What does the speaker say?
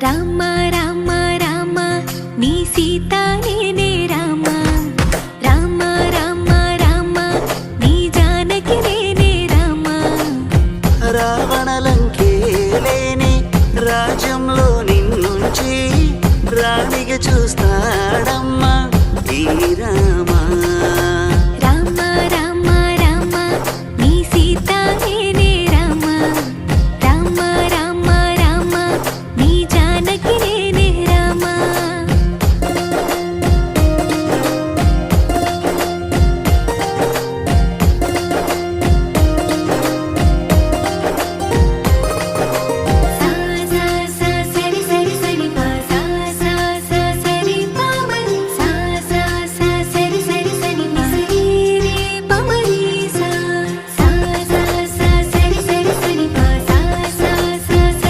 రామ రామ రామ నీ సీత నేనే రామ రామ రామ రామ నీ జానకి నేనే రామ రావణలంకే లేని రాజ్యంలో నిన్నుంచి రాణిగా చూస్తాడమ్మ